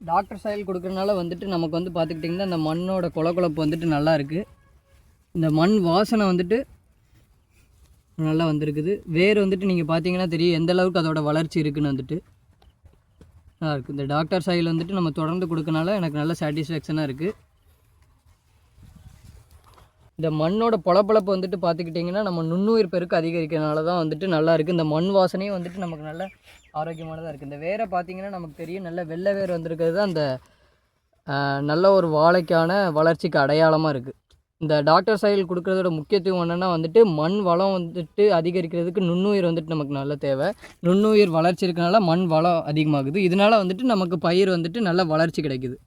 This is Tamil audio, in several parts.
டாக்டர் சாயில் கொடுக்குறனால வந்துட்டு நமக்கு வந்து பார்த்துக்கிட்டிங்கன்னா இந்த மண்ணோட கொலப்பு வந்துட்டு நல்லா இருக்குது. இந்த மண் வாசனை வந்துட்டு நல்லா வந்திருக்குது. வேர் வந்துட்டு நீங்கள் பார்த்தீங்கன்னா தெரியும் எந்த அளவுக்கு அதோட வளர்ச்சி இருக்குதுன்னு வந்துட்டு நல்லா இருக்குது. இந்த டாக்டர் சாயில் வந்துட்டு நம்ம தொடர்ந்து கொடுக்கனால எனக்கு நல்ல சாட்டிஸ்ஃபேக்ஷனாக இருக்குது. இந்த மண்ணோட பொலப்பொழப்பு வந்துட்டு பார்த்துக்கிட்டிங்கன்னா நம்ம நுண்ணுயிர் பெருக்கு அதிகரிக்கிறனால தான் வந்துட்டு நல்லா இருக்குது. இந்த மண் வாசனையும் வந்துட்டு நமக்கு நல்ல ஆரோக்கியமானதாக இருக்குது. இந்த வேரை பார்த்திங்கன்னா நமக்கு தெரியும் நல்ல வெள்ளை வேர் வந்திருக்கிறது தான் அந்த நல்ல ஒரு வாழைக்கான வளர்ச்சிக்கு அடையாளமாக இருக்குது. இந்த டாக்டர் சாயில் கொடுக்குறதோட முக்கியத்துவம் என்னென்னா வந்துட்டு மண் வளம் வந்துட்டு அதிகரிக்கிறதுக்கு நுண்ணுயிர் வந்துட்டு நமக்கு நல்ல தேவை. நுண்ணுயிர் வளர்ச்சி இருக்கனால மண் வளம் அதிகமாகுது. இதனால் வந்துட்டு நமக்கு பயிர் வந்துட்டு நல்ல வளர்ச்சி கிடைக்குது.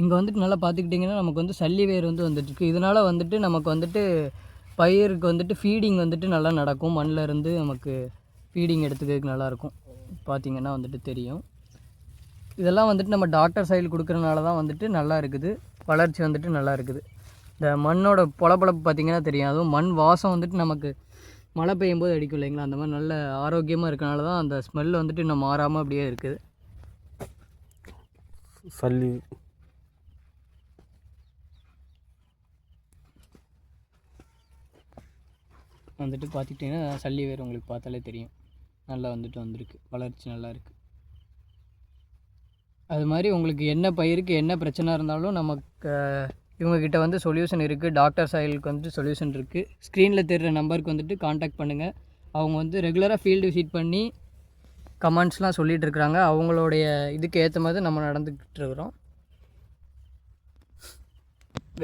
இங்கே வந்துட்டு நல்லா பார்த்துக்கிட்டிங்கன்னா நமக்கு வந்து சல்லி வேர் வந்துட்டுருக்கு. இதனால் வந்துட்டு நமக்கு வந்துட்டு பயிருக்கு வந்துட்டு ஃபீடிங் வந்துட்டு நல்லா நடக்கும். மண்ணில் இருந்து நமக்கு ஃபீடிங் எடுத்துக்கிறதுக்கு நல்லாயிருக்கும். பார்த்திங்கன்னா வந்துட்டு தெரியும். இதெல்லாம் வந்துட்டு நம்ம டாக்டர் சாயில் கொடுக்குறனால தான் வந்துட்டு நல்லா இருக்குது. வளர்ச்சி வந்துட்டு நல்லா இருக்குது. இந்த மண்ணோட பொலப்பொழப்பு பார்த்திங்கன்னா தெரியும். அதுவும் மண் வாசம் வந்துட்டு நமக்கு மழை பெய்யும் போது அடிக்கும் இல்லைங்களா, அந்த மாதிரி நல்ல ஆரோக்கியமாக இருக்கனால தான் அந்த ஸ்மெல் வந்துட்டு இன்னும் மாறாமல் அப்படியே இருக்குது. சல்லி வந்துட்டு பார்த்துக்கிட்டிங்கன்னா சல்லி வேர் உங்களுக்கு பார்த்தாலே தெரியும் நல்லா வந்துட்டு வந்திருக்கு. வளர்ச்சி நல்லா இருக்குது. அது மாதிரி உங்களுக்கு என்ன பயிருக்கு என்ன பிரச்சனை இருந்தாலும் நமக்கு இவங்கக்கிட்ட வந்து சொல்யூஷன் இருக்குது. டாக்டர் சாயிலுக்கு வந்துட்டு சொல்யூஷன் இருக்குது. ஸ்க்ரீனில் தெரிகிற நம்பருக்கு வந்துட்டு காண்டாக்ட் பண்ணுங்கள். அவங்க வந்து ரெகுலராக ஃபீல்டு விசிட் பண்ணி கமெண்ட்ஸ்லாம் சொல்லிகிட்டு இருக்கிறாங்க. அவங்களுடைய இதுக்கு ஏற்ற மாதிரி நம்ம நடந்துக்கிட்டு இருக்கிறோம்.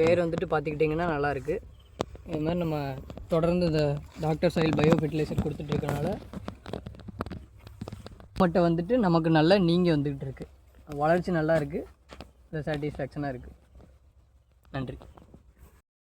வேர் வந்துட்டு பார்த்துக்கிட்டிங்கன்னா நல்லாயிருக்கு. இது மாதிரி நம்ம தொடர்ந்து இந்த டாக்டர் சாயில் பயோ ஃபெர்டிலைசர் கொடுத்துட்ருக்கனால மட்டும் வந்துட்டு நமக்கு நல்லா நீங்கி வந்துக்கிட்டு இருக்குது. வளர்ச்சி நல்லா இருக்குது. இந்த சாட்டிஸ்ஃபேக்ஷனாக இருக்குது. நன்றி.